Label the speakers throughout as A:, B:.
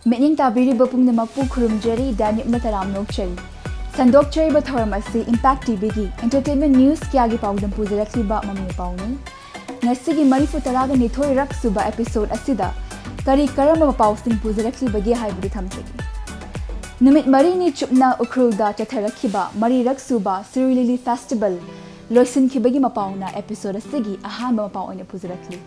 A: Meaning tabiri bapung na magpu kurumjari Daniel Mataram Nokchari. Sandok Chari Bathoramasi Impact TV gi Entertainment News Kiagi Paudam Puzirakli Ba Mami Pauni. Ngasigi Marifu Taraga Nithoi Rak Suba episode Asida Kari Karama Pausing Puzirakli Bagi Hybrid Hamchaki. Numit Marini Chupna Ukruda Chatarakiba Mari Rak Suba Siri Lily Festival Loisin Kibagi Mapauna episode Asigi Ahama Mapau in Puzirakli.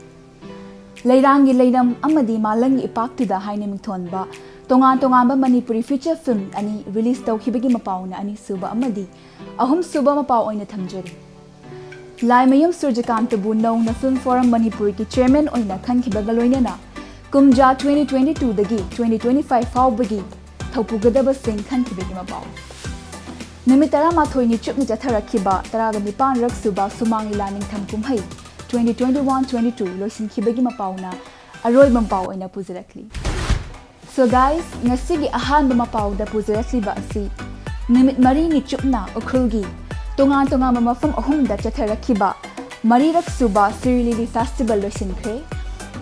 A: Leirangi Leidam Amadi Malangi Ipaktuda Hainam Tonba, Tongan Tongamba Manipuri feature film ani release Tau Hibagi Mapauna ani Suba Amadi, Ahum Suba Mapau in a Tamjari. Lai Mayum Surjakam Tabu known na Film Forum Manipuri ki chairman oina Khan Kibagaloinana, Kumja 2022 Dagi 2025 Fau Bagi, Taupugadaba Singh Khan Kibagi Mapau. Nimitara Mathoi ni Chupni Jatara Kiba, Taraga Nipan Rak Suba Sumangi Laning Tamkumhai. 2021-22 Loisin Kibagi Mapauna Aroy Mampau ina Puzirakli. So guys, ngasigi ahan mapau da Puzirakli ba asi Nimit Marini Chupna Ukrulgi Tongan Mamafam Ahum da Chatarakiba Marirak Suba Siri Lily Festival Loisin Kre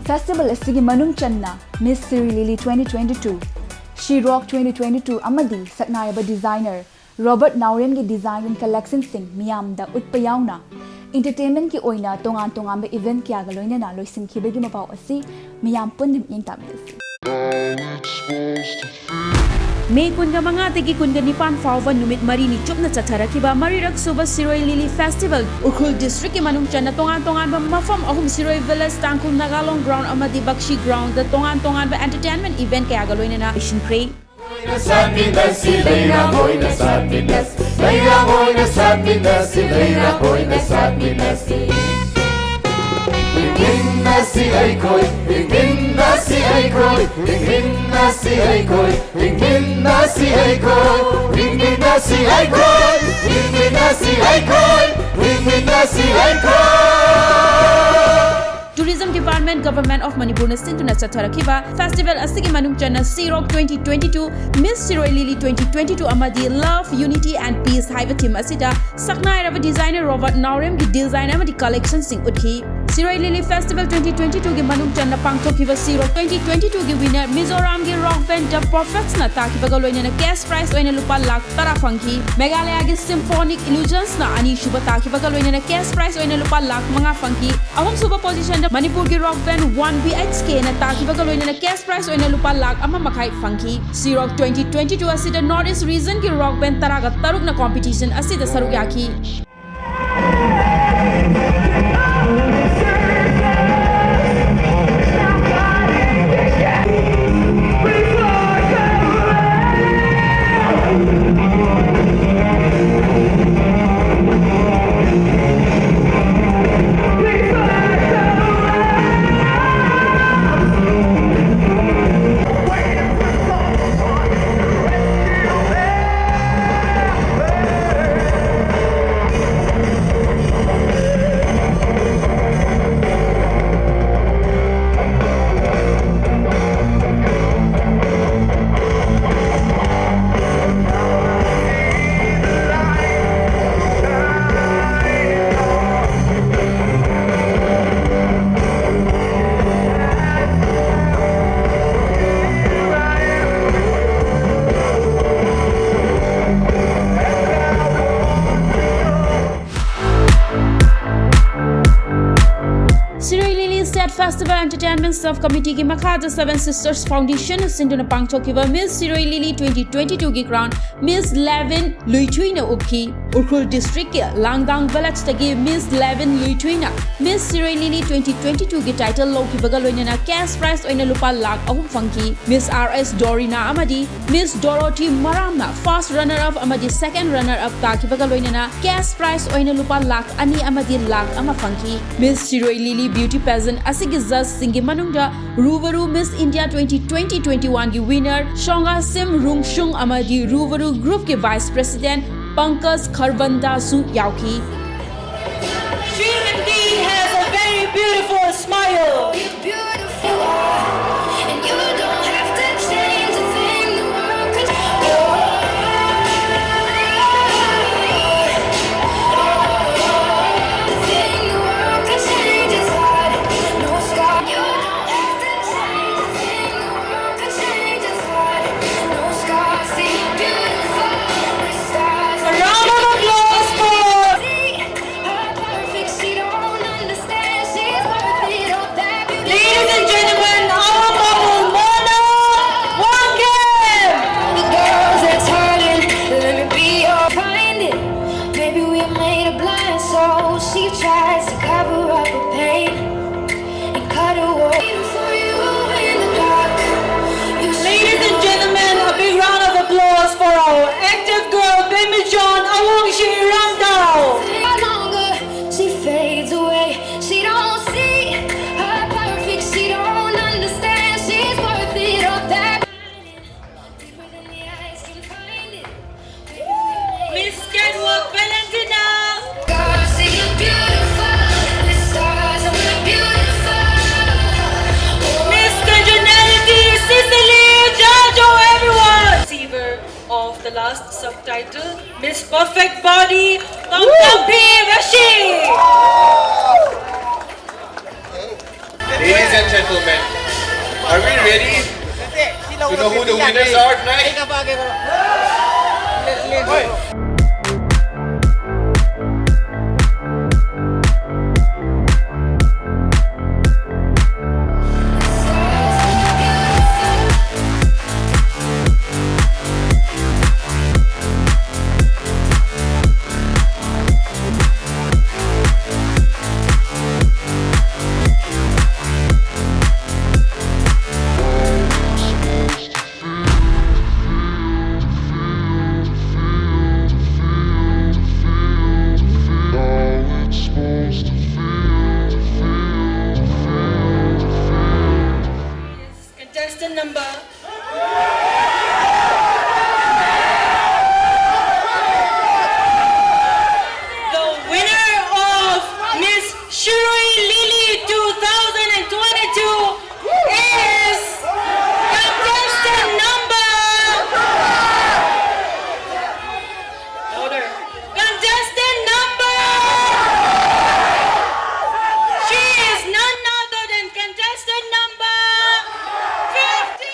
A: Festival asigi Manung Channa Miss Siri Lily 2022 She Rock 2022 Amadi Saknayaba Designer Robert Naurem ki Design and Collection Sing Miyam da Utpayauna Entertainment ki oina tongan ba event kya galoina na loisin kibagi mapau asi miyam pundim yung tamis.
B: May kunga mga tigi kunga nipan fauba numit Marini Chupna Chatarakiba Marirak Suba Siroi Lily Festival Ukul District Manungchan na tongan ba mafam ahum Siroi Villas Tangkul Nagalong Ground Amadi Bakshi Ground the tongan ba entertainment event kaya galoina na Vision Pray. Tourism Department Government of Manipur na Sintuna Chatarakiba Festival Asigi Manungchana Sea-Rock 2022 Miss Siroi Lily 2022 Amadi Love, Unity and Peace Haiva Team Asida Saknai Rava Designer Robert Naurem ki Design Amadi Collection Sing Utki Siroi Lily Festival 2022 ki Manungchana Pangthokiba Sea-Rock 2022 ki winner Mizoram ki rock band The Prophets na takiba galoina na cash prize oina lupa lakh tara fangki Meghalaya ki Symphonic Illusions na ani shuba takiba galoina na cash prize oina lupa lakh mga fangki Ahom suba position Manipur ki rock band 1BHK na takiba galoina na cash prize oina lupa lakh ama makai funky Sea-Rock 2022 asida Northeast region ki rock band taraga taruk na competition asida saruk yaki Festival Entertainment Subcommittee ki Makhada Seven Sisters Foundation Sinduna Pangthokiba Miss Siroi Lily 2022 ki crown Miss Levin Luituina Upki Urkhul District ki Langdang Village tagi Miss Levin Luituina Miss Siroi Lily 2022 ki title Loki Bagaloina na cash prize oina lupa lakh ahum funky Miss RS Dorina Amadi Miss Dorothy Maramna first runner up Amadi second runner up taki Bagaloina na cash prize oina lupa lakh ani Amadi lakh ama funky Miss Siroi Lily Beauty Pageant Asigizas Singi Manungda Ruvaru Miss India 2020-21 ki winner Shonga Sim Rungshung Amadi Ruvaru Group ki Vice President Pankaj Kharbanda Su Yauki.
C: She indeed has a very beautiful smile.
D: Beautiful, and you don't have to change a thing. The world could change its heart. No scar. You don't have to change a thing. The world could change its heart.
C: the last subtitle, Miss Perfect Body, Pampi Rashid.
E: Ladies and gentlemen, are we ready to know who the winners are tonight?
C: Contestant number. The winner of Miss Shiroi Lily 2022 is contestant number. Louder. Contestant number. She is none other than contestant number 15.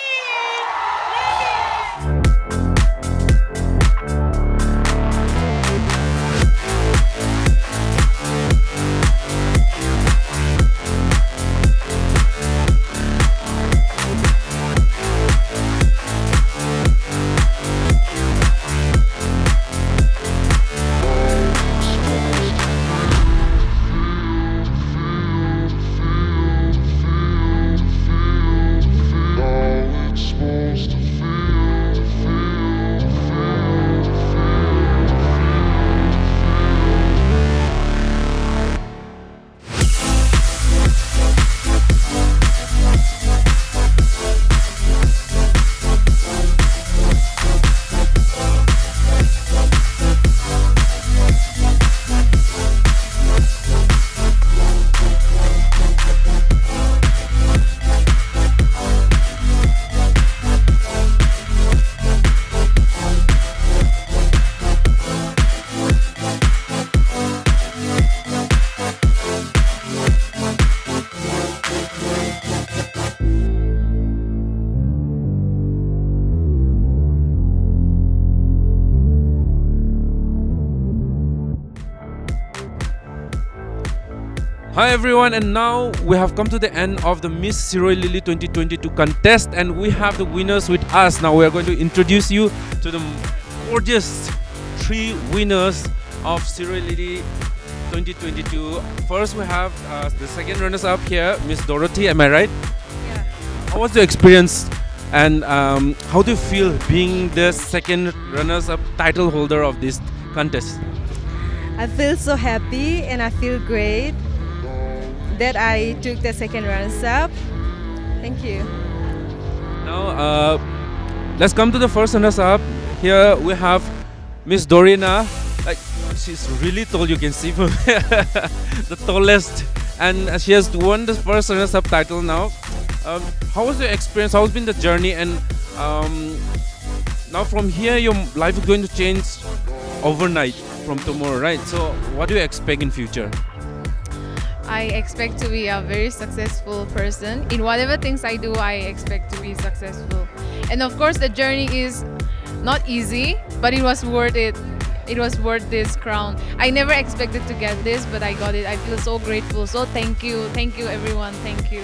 F: Hi everyone, and now we have come to the end of the Miss Shiroi Lily 2022 contest, and we have the winners with us. Now we are going to introduce you to the gorgeous 3 winners of Shiroi Lily 2022. First we have the second runners up here, Miss Dorothy, am I right?
G: Yeah.
F: How was the experience, and how do you feel being the second runners up title holder of this contest?
G: I feel so happy and I feel great that I took the second runners up. Thank you.
F: Now, let's come to the first runners up. Here we have Miss Dorina. Like, she's really tall, you can see from the tallest, and she has won the first runners up title now. How was your experience? How has been the journey? And now from here, your life is going to change overnight from tomorrow, right? So, what do you expect in future?
H: I expect to be a very successful person. In whatever things I do, I expect to be successful. And of course, the journey is not easy, but it was worth it. It was worth this crown. I never expected to get this, but I got it. I feel so grateful. So thank you everyone. Thank you.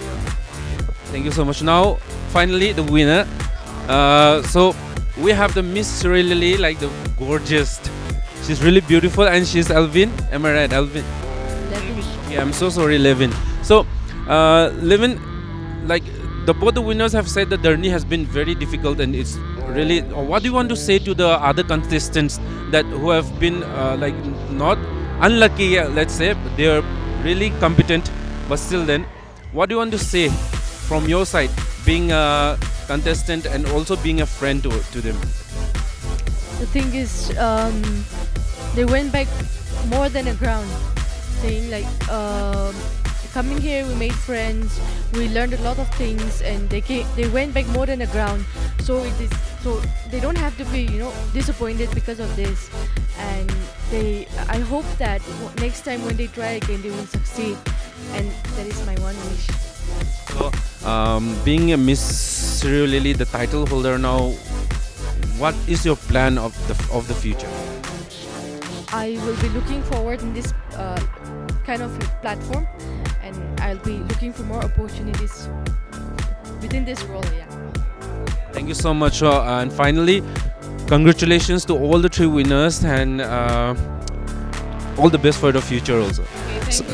F: Thank you so much. Now, finally, the winner. So we have the Miss Shiroi Lily, like the gorgeous. She's really beautiful, and she's Alvin. Am I right, Alvin? Yeah, I'm so sorry, Levin. So, Levin, like both the winners have said the journey has been very difficult, and it's really. What do you want to say to the other contestants that who have been like not unlucky? Let's say they are really competent, but still, then, what do you want to say from your side, being a contestant and also being a friend to them?
I: The thing is, they went back more than a ground. Saying like, coming here, we made friends, we learned a lot of things, and they went back more than a ground. So it is so they don't have to be disappointed because of this, and I hope that next time when they try again they will succeed, and that is my one wish.
F: So, being a Miss Sri Lily, the title holder now, what is your plan of the future?
I: I will be looking forward in this kind of platform, and I'll be looking for more opportunities within this role. Yeah.
F: Thank you so much. And finally, congratulations to all the 3 winners, and all the best for the future also.
H: Okay, thank you so much.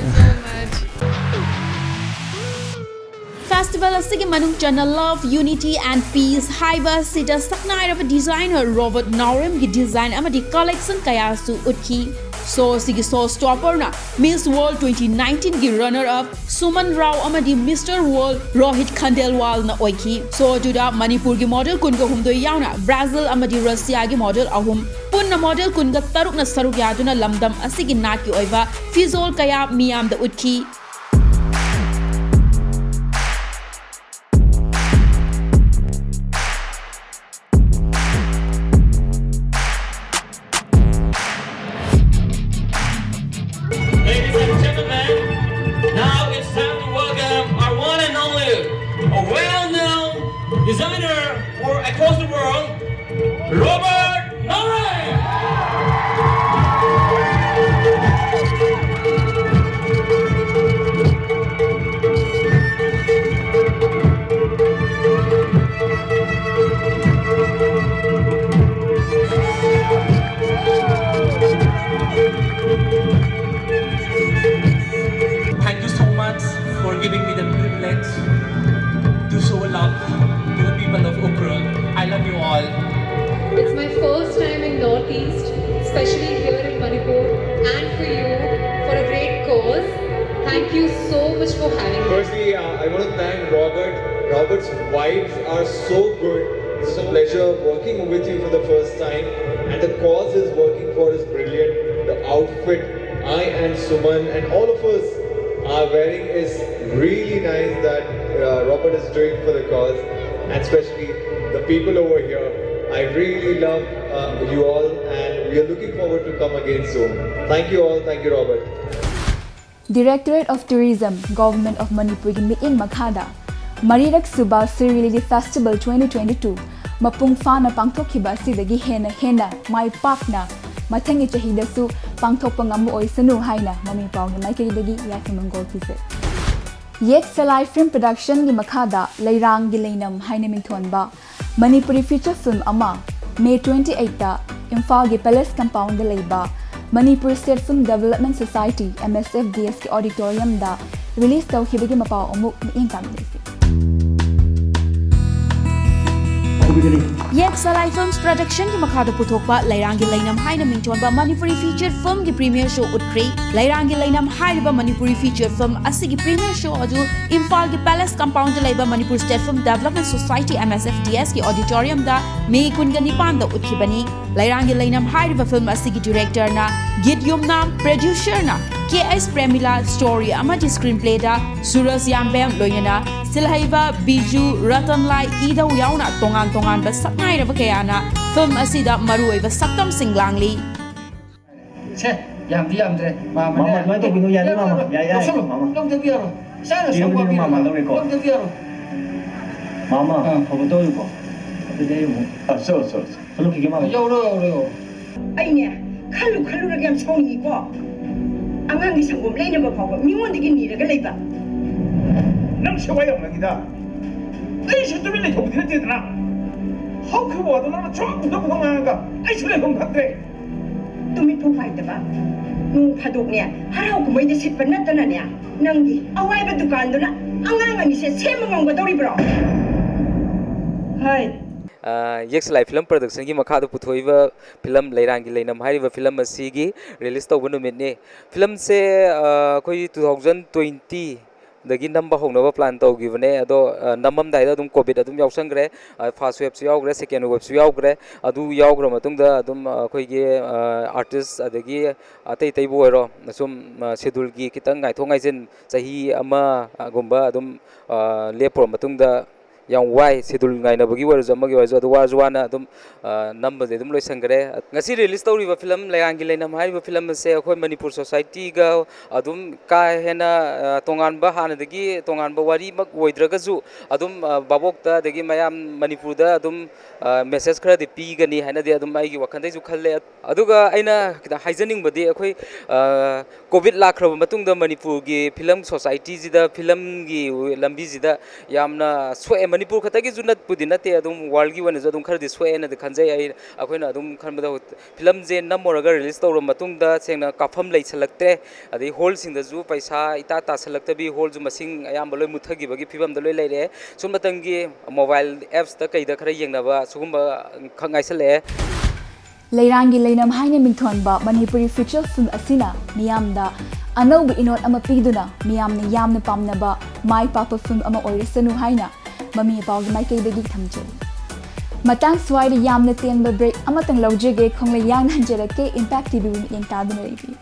B: Festival asigi manung chana love, unity and peace haiba sida saknai of designer Robert Naurim gi design amadi collection kaya su utki. So sigi so stopper na Miss World 2019 gi runner up Suman Rao amadi Mr. World Rohit Khandelwal na oiki. So juda Manipur gi model kunga humdo yauna Brazil amadi Russia gi model ahum punna model kunga taruk na saruk yaduna lamdam asigi nat ki oiba fizol kaya miyam da utki.
C: Ladies and gentlemen, now it's time to welcome our one and only, a well-known designer across the world, Robert Naurim.
J: Thank you so much for giving me the privilege to show love to the people of Ukhrul. I love you all.
K: It's my first time in Northeast, especially here in Manipur, and for you, for a great cause. Thank you so much for having me.
E: Firstly, I want to thank Robert. Robert's vibes are so good. It's a pleasure working with you for the first time. And the cause he's working for is brilliant. The outfit I and Suman and all of us are wearing is really nice that Robert is doing for the cause. And especially the people over here. I really love you all, and we are looking forward to come again soon. Thank you all. Thank you, Robert.
A: Directorate of Tourism, Government of Manipur gi miin makhada Marirak Suba Sri Lily Festival 2022 mapung fana pangthokhiba sidagi hena mai pakna mathangi chahidasu pangthokpa ngamu oisanu haina mami pawni maikidagi yakamangol pise Yek Salai Film Production gi makhada Leirang gi leinam haina mingthonba Manipuri feature film ama May 28 da Imphal gi Palace Compound da leiba Manipur State Film Development Society MSFDS ki auditorium da release tawkhibagi mapaw amuk miin kamdesi
B: Yek Salai Films Production ki makhada puthokpa Leirang gi leinam haina mingthonba Manipuri feature film gi premiere show utkri Leirang gi leinam haiba Manipuri feature film asigi premiere show adu Imphal gi Palace Compound da leiba Manipur State Film Development Society MSFDS ki auditorium da May 19 da utkibani Leirang gi leinam haiba film asigi director na Git Yumnam producer na KS Premila story amadi screenplay da Suraj Yambem loinana Silhaiba Biju Ratan Lai Ida yauna tongan ba saknai ra bakayana film asida maruoiba saktam singlangli
J: Che, yamdre. Mama, no te vino ya ni mama. Ya. Mama. Long te viero. Sana so ko mama lo ko. Long te viero. Mama, ko to yu ko. Te dei mo. So. Lo ki mama. Yo.
L: Ai ne, khalu ra gam chong ni ko. Angang gi sangom leina ba phaw mingon digi ni ra ga leiba.
J: Nang sewa yong na kita. Ai shi tu le ko thil te na. How could what na chong to ko na ga. Ai shi le ko khatre.
L: Tumi pu phai ta ba. Nu phaduk ne, harau ko mai de sit pan na ne. Nang gi awai ba dukan do na. Angang ani se semang ga dori bro. Hai.
M: Yek Salai Film Production gi makha do puthoiba film Leirang gi leinam hariba film asigi release tawba numit ne film se koi 2020 dagi namba hongnaba plan tawgibane ado namam daida dum covid adum yausangre first wave su yaugre second wave su yaugre adu yaugra matungda adum koi gi artist adagi atai tai boiro sum schedule gi kitang ngai thongai jin chahi ama gumba adum lepor matungda yang wai sidul ngai na bagi war jama gi war jo war jwana adum number de dum loi sangre ngasi release tawri ba film layang gi leinam hai ba film se akhoi manipur society ga adum ka hena tongan ba hana dagi tongan ba wari mak oidraga ju adum babok ta dagi mayam manipur da adum message khara de pi gani haina de adum ai gi wakhan dai ju khalle aduga aina kita haijaning badi akhoi covid lakhra matung da manipur gi film society ji da film gi lambi ji da yamna swe manipur khata gi junat pudina te adum world gi wana adum khar di swe na de khanjai ai akhoi na adum khan da film je namoraga release tawro matung da sengna kafam lei chalakte adi hall sing da ju paisa ita ta salakta bi hall ju masing ayam loi muthagi bagi phibam da loi leire sum matang gi mobile apps da kai da khara yengna ba sugumba khangai sale
A: Leirangi leinam haina mingthonba Manipuri feature film asina miyamda anauba inot ama piduna miyamna yamna pamnaba mai papa film ama oirisanu haina mami pawgi mai kay dagi thamje matang swaida yamna tenba break amatang laujege khongla yang hanjerake Impact TV yang taduna rebi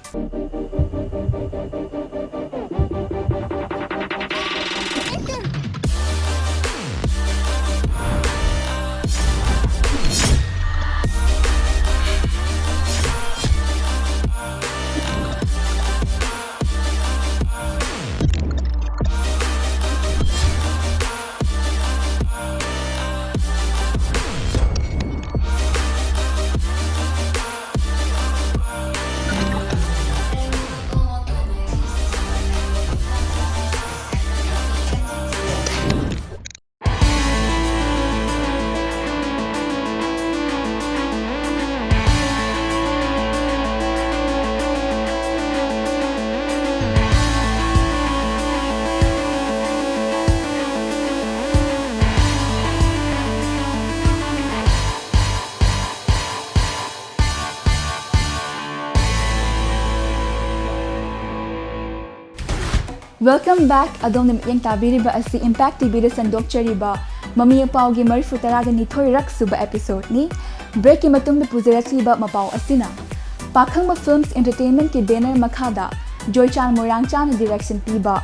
A: Welcome back adom nim yang tabiriba asi Impact TV da sandok chariba mami pau gi marifu taraga ni thoi rak suba episode ni break ki matung da puziratliba mapau asina pakhang ba films entertainment ki banner makhada Joychan Moirangchan direction piba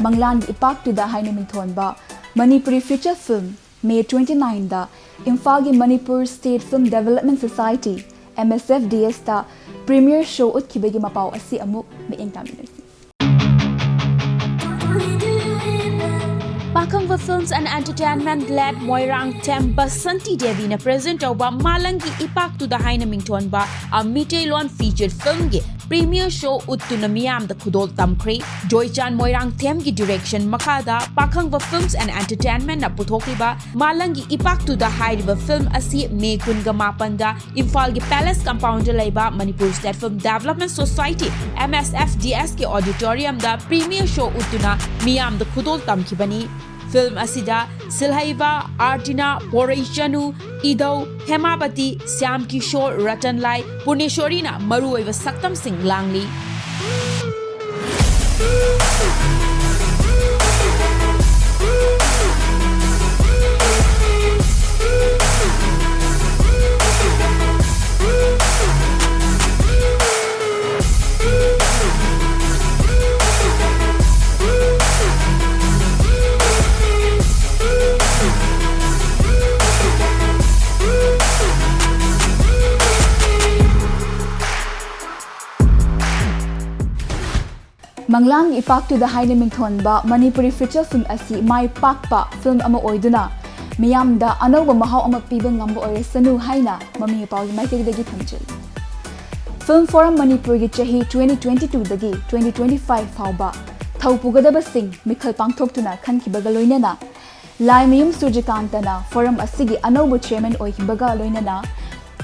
A: manglan gi ipak tu da haina minthon ba Manipuri feature film May 29 da Imphal gi Manipur State Film Development Society MSFDS ta premiere show utkibegi mapau asi amuk me yang tabirasi
B: Pakangva Films and Entertainment led Moirang Tem Basanti Devi na present over Malangi Ipak to the Haina Mington ba a Mitaylon featured film ge premiere show uttu na miyam da khudol tamkre Joychan Moirang Tem gi direction makada Pakangva Films and Entertainment na puthokriba Malangi Ipak to the Hairiba film asi May kunga mapanda Imphal gi Palace Compound laiba Manipur State Film Development Society MSFDS ke auditorium da premiere show uttu na miyam da khudol tamkibani film asida Silhaiva, Artina, Porishanu, Idau, Hemabati, Syam Kishore, Ratan Lai, Puneshwarina, Maruiva Saktam Singh Langli.
A: Manglang ipak to the haina mingthon ba Manipuri feature film asi mai pakpa film ama oiduna miyam da anauba mahau ama piba ngamba oirisanu haina mami pawgi mai kay dagi thamjil Film Forum Manipur gi chahi 2022 dagi 2025 fawba thaupugadaba sing mikhal pangthoktuna khankibaga loinana Laimiyum Surjikantana forum asigi anauba chairman oikibaga loinana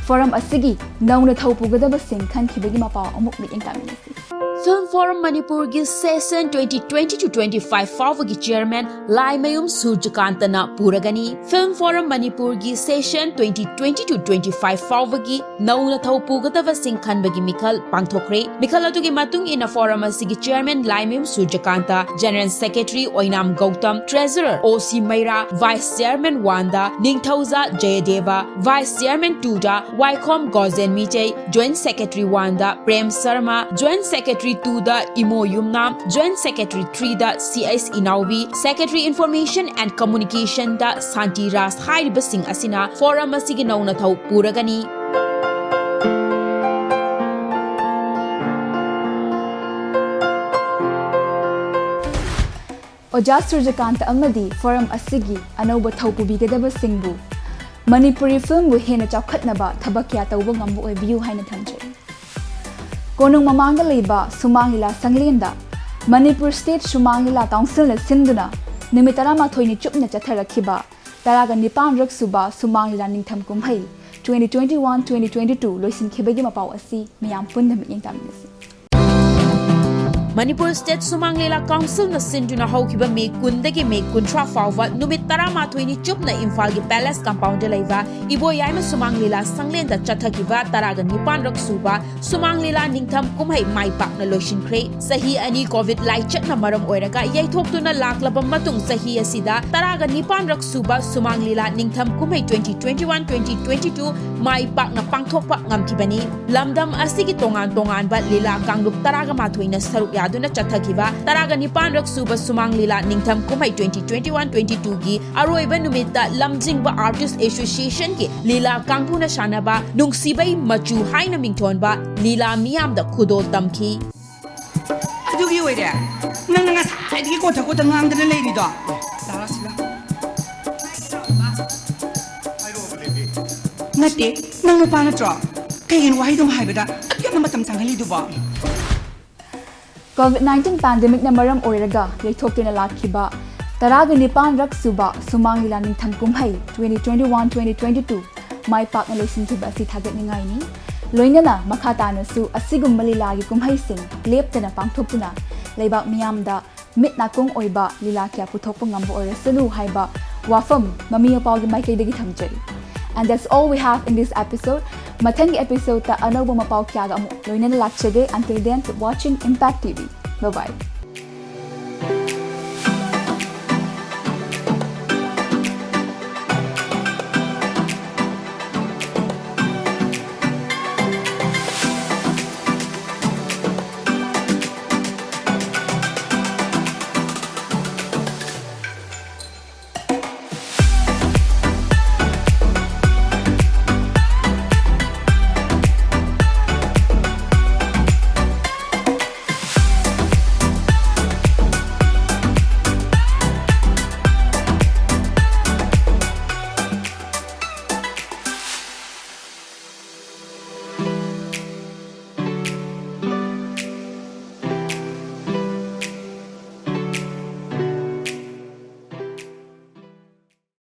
A: forum asigi nauna thaupugadaba sing khankibagi mapaw amuk mi engkaminasi
B: Film Forum Manipur gi session 2020-25 fawagi chairman Laimayum Surjakantana Puragani Film Forum Manipur gi session 2020-25 fawagi nauna thaupugadaba sing khanbagi mikhal pangthokre mikhal adugi matung ina forum asigi chairman Laimayum Surjakanta General Secretary Oinam Gautam Treasurer OC Maira Vice Chairman Wanda Ningthauza Jayadeva Vice Chairman Tuda Wycombe Gozen Mitei Joint Secretary Wanda Prem Sharma Joint Secretary Secretary 2 da Imo Yumnam, Joint Secretary 3 da CS Inaubi, Secretary Information and Communication da Santi Ras Hairibasing Asina, Forum Asigi Nauna Thau Puragani.
A: Oja Surjakanta Amadi, Forum Asigi, Anoba Taupubigadaba Singbu, Manipuri film bu hena chawkhatnaba thabakya tawba ngambu oibiu haina thamje. Konung mamanga leiba Sumangila Sanglenda, Manipur State Sumangila Council na sinduna, Nimitara thoini chupna chatharakhiba, Taraga Nipan rak suba Sumangila ningtham kumhai, 2021-2022 loisin khibagi mapau asi miyam pundam yengtaminasi.
B: Manipur State Sumanglela Council na sinduna haukiba May 10 May 13 fauba numit 13 chupna Imphal gi Palace Compound laiba Iboyaima Sumanglela Sanglenda chathakiba taraga nipan rak suba Sumanglela ningtham kumhai mai pakna loishinkhre sahi ani COVID lai chatna maram oiraga yaithoktuna laklaba matung sahi asida taraga nipan rak suba Sumanglela ningtham kumhai 2021-2022 mai pakna pangthokpa ngamthibani lamdam asigi tongan ba lila kanglup taraga mathoina saruk aduna chathakiba taraga nipan rak suba Sumanglela ningtham kumhai 2021-22 gi aroiba numita lamjingba Artist Association ki lila kangphuna shanaba nungsibai machu haina mingthonba lila miyam da khudol tamki
N: adugi oire nang nga saidi ko thako tang dana leiri do dara sila ngate nang no pana tro kayin wahai dum haibada akyam matam sanghali du ba
A: COVID-19 pandemic na maram oiraga yaithoktuna lakhiba taraga nipan rak suba Sumanglela ningtham kumhai 2021-2022 mai pakna loisinkiba si thagat ningai ni loinana makhatana su asigum malila gi kumhai sing leptana pangthokuna leibak miyamda mitna kong oiba lila kya puthokpa ngambo oirasanu haiba wafam mami apaw gi maikay dagi thamjari. And that's all we have in this episode. Mathangi episode ta anoba mapaw kya ga amu loinana lakchage. Until then, keep watching Impact TV. Bye bye.